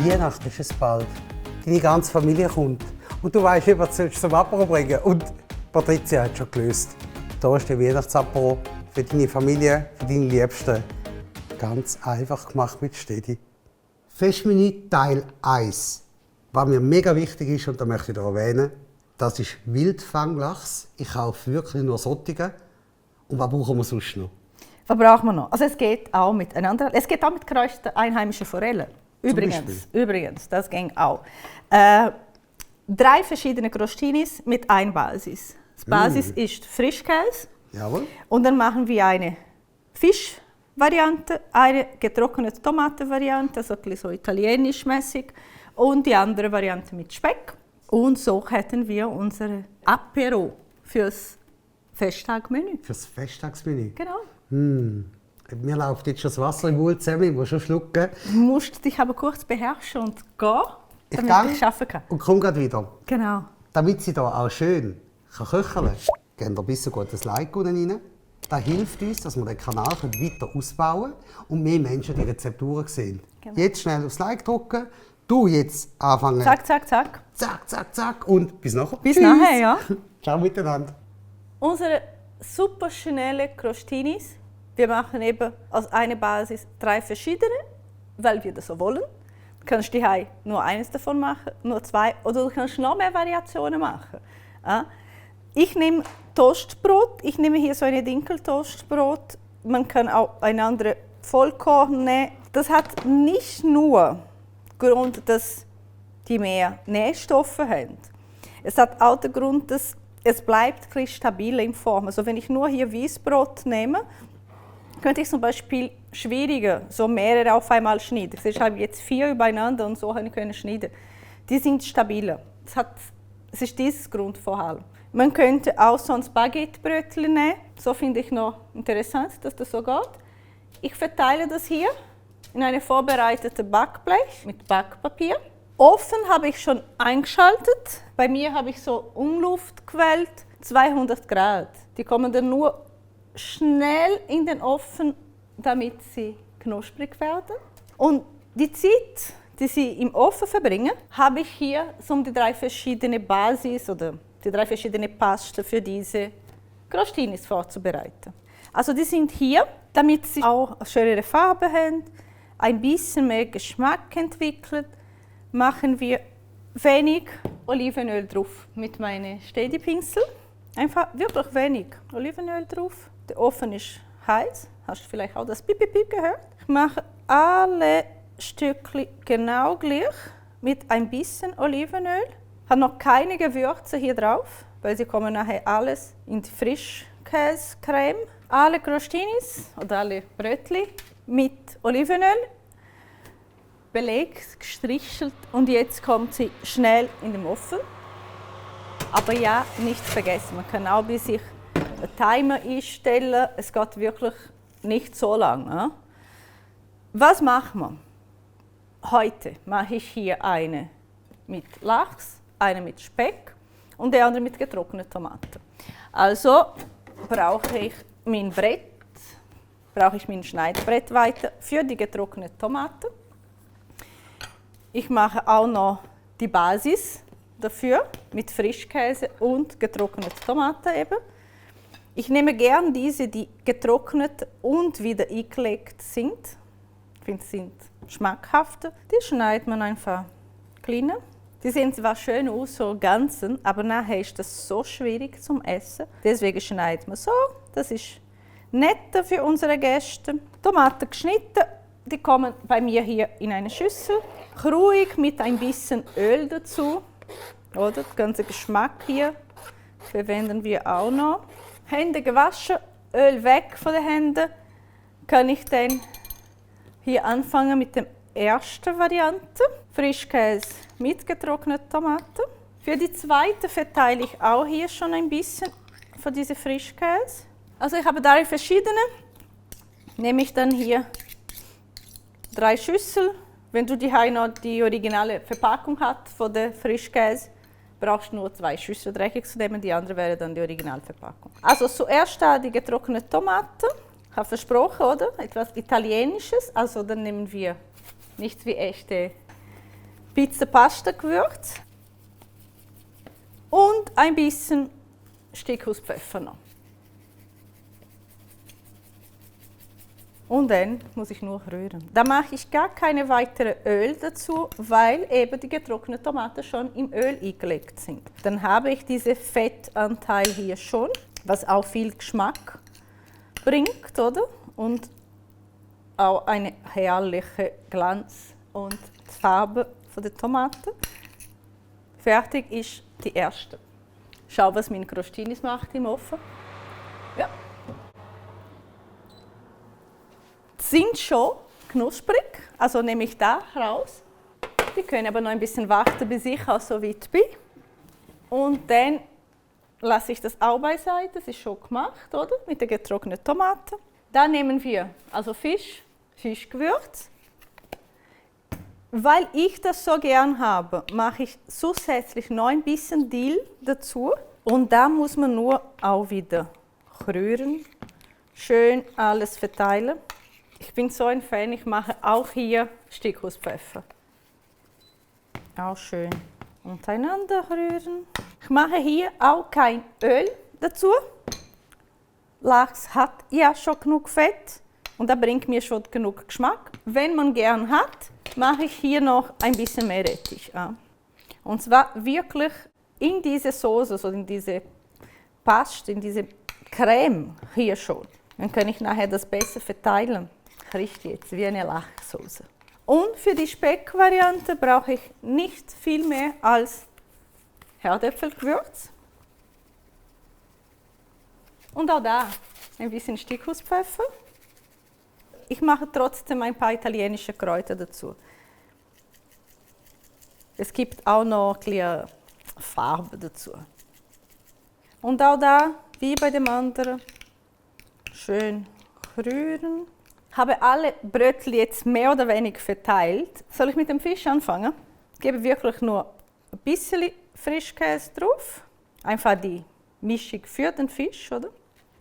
Weihnachten ist es bald. Deine ganze Familie kommt. Und du weißt nicht, was du zum Apero bringen. Und Patricia hat schon gelöst. Hier ist der Weihnachtsapero für deine Familie, für deine Liebsten. Ganz einfach gemacht mit Stedi. Festmenü Teil 1. Was mir mega wichtig ist, und da möchte ich erwähnen, das ist Wildfanglachs. Ich kaufe wirklich nur solche. Und was brauchen wir sonst noch? Was brauchen wir noch? Also es geht auch mit geräucherten einheimischen Forellen. Übrigens, das ging auch. 3 verschiedene Crostinis mit einer Basis. Die Basis ist Frischkäse. Jawohl. Und dann machen wir eine Fischvariante, eine getrocknete Tomatenvariante, also ein bisschen so italienisch-mäßig, und die andere Variante mit Speck. Und so hätten wir unser Apero fürs Festtagsmenü. Fürs Festtagsmenü? Genau. Mir läuft jetzt schon das Wasser im Mund zusammen, ich muss schon schlucken. Du musst dich aber kurz beherrschen und gehen, damit ich arbeiten kann. Und komme gerade wieder. Genau. Damit sie hier auch schön köcheln kann, geben wir ein bisschen gutes Like rein. Das hilft uns, dass wir den Kanal weiter ausbauen und mehr Menschen die Rezepturen sehen. Genau. Jetzt schnell aufs Like drücken. Du jetzt anfangen. Zack, zack, zack. Zack, zack, zack. Und bis nachher. Bis nachher, ja. Ciao miteinander. Unsere super schnelle Crostinis. Wir machen eben aus einer Basis 3 verschiedene, weil wir das so wollen. Du kannst daheim nur eines davon machen, nur 2, oder du kannst noch mehr Variationen machen. Ich nehme Toastbrot. Ich nehme hier so eine Dinkeltoastbrot. Man kann auch ein anderes Vollkorn nehmen. Das hat nicht nur Grund, dass die mehr Nährstoffe haben. Es hat auch den Grund, dass es bleibt stabil in Form. Also wenn ich nur hier Weißbrot nehme, könnte ich zum Beispiel schwieriger so mehrere auf einmal schneiden. Ich habe jetzt 4 übereinander und so können schneiden. Die sind stabiler. Es ist dieses Grund vor allem. Man könnte auch so ein Baguettebrötchen nehmen. So finde ich noch interessant, dass das so geht. Ich verteile das hier in eine vorbereitete Backblech mit Backpapier. Ofen habe ich schon eingeschaltet. Bei mir habe ich so Umluft gewählt, 200 Grad. Die kommen dann nur schnell in den Ofen, damit sie knusprig werden. Und die Zeit, die sie im Ofen verbringen, habe ich hier so um die 3 verschiedene Basis oder die 3 verschiedene Paste für diese Crostinis vorzubereiten. Also die sind hier, damit sie auch eine schönere Farbe haben, ein bisschen mehr Geschmack entwickelt, machen wir wenig Olivenöl drauf mit meinen Stedi-Pinsel. Einfach wirklich wenig Olivenöl drauf. Der Ofen ist heiß. Hast du vielleicht auch das Piep-Piep gehört? Ich mache alle Stückchen genau gleich mit ein bisschen Olivenöl. Ich habe noch keine Gewürze hier drauf, weil sie kommen nachher alles in die Frischkäsecreme. Alle Crostinis oder alle Brötchen mit Olivenöl, belegt, gestrichelt und jetzt kommt sie schnell in den Ofen. Aber ja, nicht vergessen, man kann auch bei sich einen Timer einstellen, es geht wirklich nicht so lange. Was machen wir? Heute mache ich hier eine mit Lachs, eine mit Speck und die andere mit getrockneten Tomaten. Also brauche ich mein Schneidbrett weiter für die getrockneten Tomaten. Ich mache auch noch die Basis dafür mit Frischkäse und getrockneten Tomaten eben. Ich nehme gerne diese, die getrocknet und wieder eingelegt sind. Ich finde, sie sind schmackhafter. Die schneidet man einfach kleiner. Die sehen zwar schön aus, so ganzen, aber nachher ist das so schwierig zum Essen. Deswegen schneidet man so. Das ist netter für unsere Gäste. Tomaten geschnitten, die kommen bei mir hier in eine Schüssel. Ruhig mit ein bisschen Öl dazu. Oder? Den ganzen Geschmack hier verwenden wir auch noch. Hände gewaschen, Öl weg von den Händen. Kann ich dann hier anfangen mit der ersten Variante. Frischkäse mit getrockneten Tomaten. Für die zweite verteile ich auch hier schon ein bisschen von diesem Frischkäse. Also ich habe 3 verschiedene. Nehme ich dann hier 3 Schüsseln. Wenn du noch die originale Verpackung hast von der Frischkäse, brauchst du nur 2 Schüsseln dreckig zu nehmen, die andere wäre dann die Originalverpackung. Also zuerst die getrocknete Tomate. Ich habe versprochen, oder? Etwas Italienisches. Also dann nehmen wir nichts wie echte bisschen Pasta-Gewürz und ein bisschen Steckhauspfeffer noch. Und dann muss ich nur rühren. Da mache ich gar keine weitere Öl dazu, weil eben die getrockneten Tomaten schon im Öl eingelegt sind. Dann habe ich diesen Fettanteil hier schon, was auch viel Geschmack bringt, oder? Und auch eine herrliche Glanz und Farbe von der Tomaten. Fertig ist die erste. Schau, was mein Crostinis macht im Ofen. Ja. Sind schon knusprig, also nehme ich da raus. Die können aber noch ein bisschen warten, bis ich auch so weit bin. Und dann lasse ich das auch beiseite, das ist schon gemacht, oder? Mit der getrockneten Tomate. Dann nehmen wir also Fischgewürz. Weil ich das so gern habe, mache ich zusätzlich noch ein bisschen Dill dazu. Und da muss man nur auch wieder rühren, schön alles verteilen. Ich bin so ein Fan, ich mache auch hier Steckhauspfeffer. Auch schön untereinander rühren. Ich mache hier auch kein Öl dazu. Lachs hat ja schon genug Fett und da bringt mir schon genug Geschmack. Wenn man gern hat, mache ich hier noch ein bisschen mehr Rettich an. Und zwar wirklich in diese Soße, also in diese Paste, in diese Creme hier schon. Dann kann ich nachher das besser verteilen. Riecht jetzt wie eine Lachsoße. Und für die Speckvariante brauche ich nicht viel mehr als Herdöpfelgewürz. Und auch da ein bisschen Steckhauspfeffer. Ich mache trotzdem ein paar italienische Kräuter dazu. Es gibt auch noch ein bisschen Farbe dazu. Und auch da, wie bei dem anderen, schön rühren. Habe alle Brötchen jetzt mehr oder weniger verteilt. Soll ich mit dem Fisch anfangen? Ich gebe wirklich nur ein bisschen Frischkäse drauf. Einfach die Mischung für den Fisch, oder?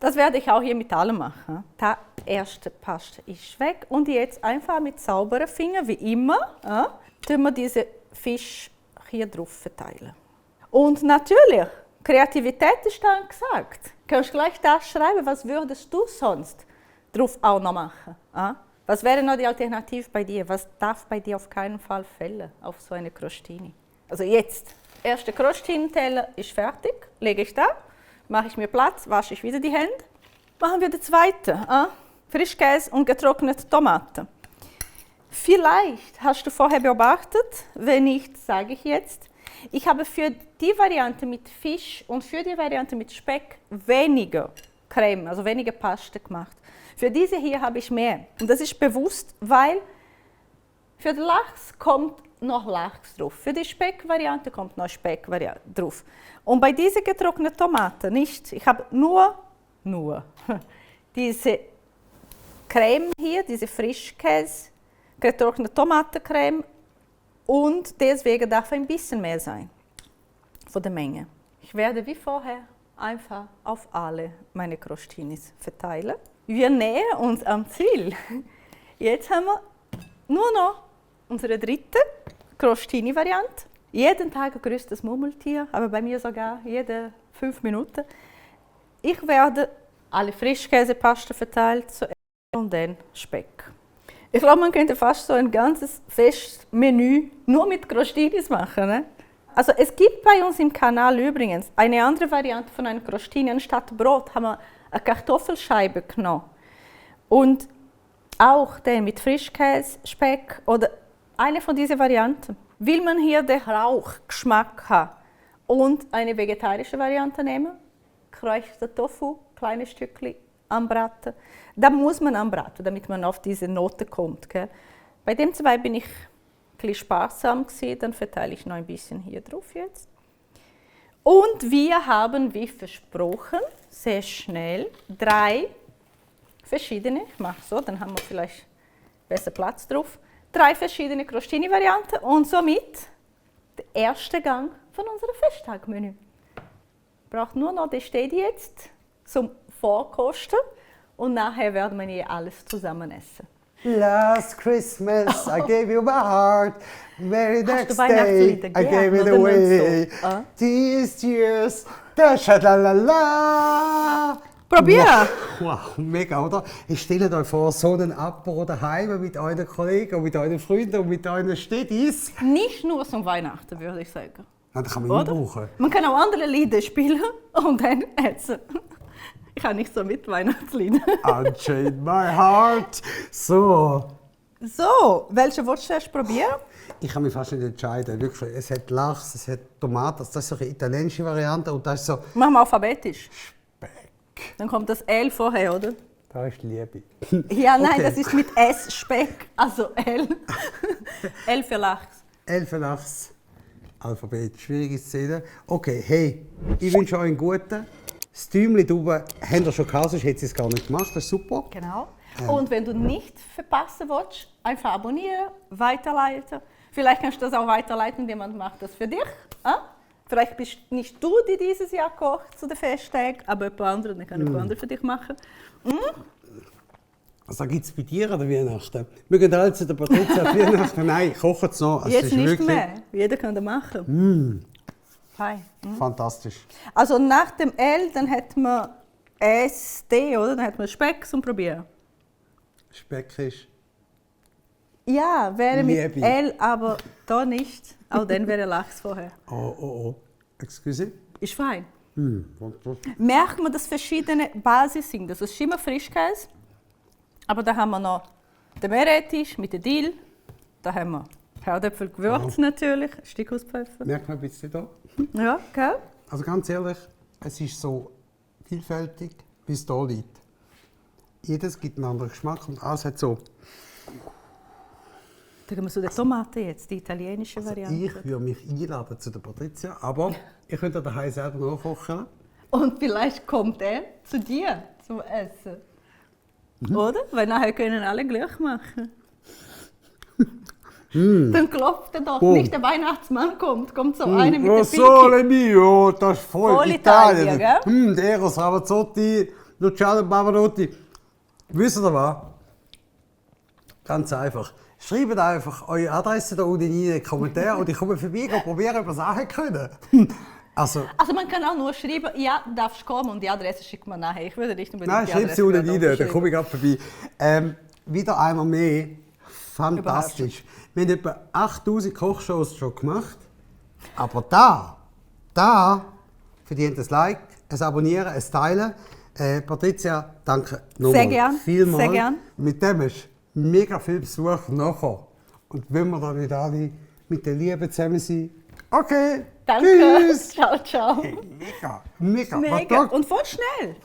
Das werde ich auch hier mit allem machen. Der erste Paste ist weg. Und jetzt einfach mit sauberen Fingern, wie immer, tun wir diese Fisch hier drauf verteilen. Und natürlich, Kreativität ist dann gesagt. Du kannst gleich das schreiben, was würdest du sonst drauf auch noch machen? Was wäre noch die Alternative bei dir? Was darf bei dir auf keinen Fall fehlen auf so eine Crostini? Also jetzt, der erste Crostini-Teller ist fertig, lege ich da, mache ich mir Platz, wasche ich wieder die Hände. Machen wir den zweiten, Frischkäse und getrocknete Tomaten. Vielleicht hast du vorher beobachtet, wenn nicht, sage ich jetzt, ich habe für die Variante mit Fisch und für die Variante mit Speck weniger Creme, also weniger Paste gemacht. Für diese hier habe ich mehr. Und das ist bewusst, weil für den Lachs kommt noch Lachs drauf. Für die Speckvariante kommt noch Speck drauf. Und bei diesen getrockneten Tomaten nicht. Ich habe nur diese Creme hier, diese Frischkäse, getrocknete Tomatencreme und deswegen darf ein bisschen mehr sein von der Menge. Ich werde wie vorher einfach auf alle meine Crostinis verteilen. Wir nähern uns am Ziel. Jetzt haben wir nur noch unsere dritte Crostini-Variante. Jeden Tag grüßt das Murmeltier, aber bei mir sogar jede 5 Minuten. Ich werde alle Frischkäsepaste verteilt zuerst und dann Speck. Ich glaube, man könnte fast so ein ganzes Festmenü nur mit Crostinis machen. Ne? Also es gibt bei uns im Kanal übrigens eine andere Variante von einem Crostini. Anstatt Brot haben wir eine Kartoffelscheibe genommen. Und auch den mit Frischkäse, Speck oder eine von diesen Varianten. Will man hier den Rauchgeschmack haben und eine vegetarische Variante nehmen, geräucherter Tofu, kleine Stückchen anbraten. Da muss man anbraten, damit man auf diese Note kommt. Gell? Bei dem zwei bin ich ein bisschen sparsam gewesen, dann verteile ich noch ein bisschen hier drauf jetzt. Und wir haben, wie versprochen, sehr schnell 3 verschiedene, ich mache so, dann haben wir vielleicht besser Platz drauf, 3 verschiedene Crostini-Varianten und somit der erste Gang von unserem Festtagmenü. Braucht nur noch, der steht jetzt zum Vorkosten und nachher werden wir hier alles zusammen essen. Last Christmas I gave you my heart. Very Hast du next day Weihnachtslieder I gern, gave it oder nicht away. so? Ah. These years, da schalalala. Probier! Wow, mega, oder? Ich stelle euch vor, so einen Apero daheim mit euren Kollegen, mit euren Freunden und mit euren Städtis. Nicht nur zum Weihnachten, würde ich sagen. Das kann man immer Oder? brauchen. Man kann auch andere Lieder spielen und dann essen. Ich habe nicht so mit Weihnachtslieder. Unchain my heart. So. So, welche willst du erst probieren? Ich kann mich fast nicht entscheiden. Wirklich. Es hat Lachs, es hat Tomaten. Das ist so eine italienische Variante. Und das ist so Machen wir alphabetisch. Speck. Dann kommt das L vorher, oder? Da ist Liebe. Ja, nein, Okay. das ist mit S, Speck, also L. L für Lachs. 11 Lachs. Alphabet, schwierige Szene. Okay, hey, ich wünsche euch einen guten. Das Däumchen da oben habt ihr schon gehabt, sonst hätte sie es gar nicht gemacht. Das ist super. Genau. Und wenn du nicht verpassen willst, einfach abonnieren, weiterleiten. Vielleicht kannst du das auch weiterleiten, jemand macht das für dich. Vielleicht bist nicht du, die dieses Jahr kocht zu den Festtagen, aber jemand anderes, dann kann jemand anderes für dich machen. Also gibt es bei dir an der Weihnachten? Wir gehen alle zu der Patrizia an Weihnachten. Nein, kochen es noch. Also es Jetzt ist nicht wirklich mehr. Jeder kann das machen. Hi. fantastisch. Also nach dem L, dann hätten wir SD, oder? Dann hätten wir Speck zum Probieren. Speck ist. Ja, wäre mit Liebe. L, aber da nicht. Auch dann wäre Lachs vorher. Oh. Excuse? Ist fein. Warte. Merkt man, dass verschiedene Basis sind. Das ist immer Frischkäse. Aber da haben wir noch den Meerrettich mit dem Dill. Da haben wir Herdöpfel Gewürz natürlich, Stickhauspfeffer. Merkt man ein bisschen da? Ja, gell? Also ganz ehrlich, es ist so vielfältig, wie es hier liegt. Jedes gibt einen anderen Geschmack und alles hat so. Da gehen wir zu den Tomaten jetzt, die italienische Variante. Ich würde mich einladen zu der Patrizia, aber ich könnte daheim selber nachkochen. Und vielleicht kommt er zu dir zum Essen. Oder? Weil nachher können alle gleich machen. Dann klopft er doch. Oh. Nicht der Weihnachtsmann kommt so einer mit Oh, der sole mio, das ist voll, Voll Italien. Italien, Der Eros Ramazzotti, Luciano Pavarotti. Wisst ihr was? Ganz einfach. Schreibt einfach eure Adresse da unten in den Kommentaren und ich komme vorbei und probiere, ob ihr Sachen können. Also man kann auch nur schreiben, ja, darfst kommen und die Adresse schickt man nachher. Ich würde nicht unbedingt nein, die schreibt Adresse sie unten dort rein, dann komme ich gerade vorbei. Wieder einmal mehr. Fantastisch. Wir haben etwa 8000 Kochshows schon gemacht. Aber da verdient ein Like, ein Abonnieren, ein Teilen. Patrizia, danke nochmal. Sehr gern, Vielmals. sehr gern. Mit dem ist mega viel Besuch nachher. Und wenn wir dann wieder alle mit der Liebe zusammen sind. Okay, Danke. tschüss. Ciao, ciao. Mega. Mega. Und voll schnell.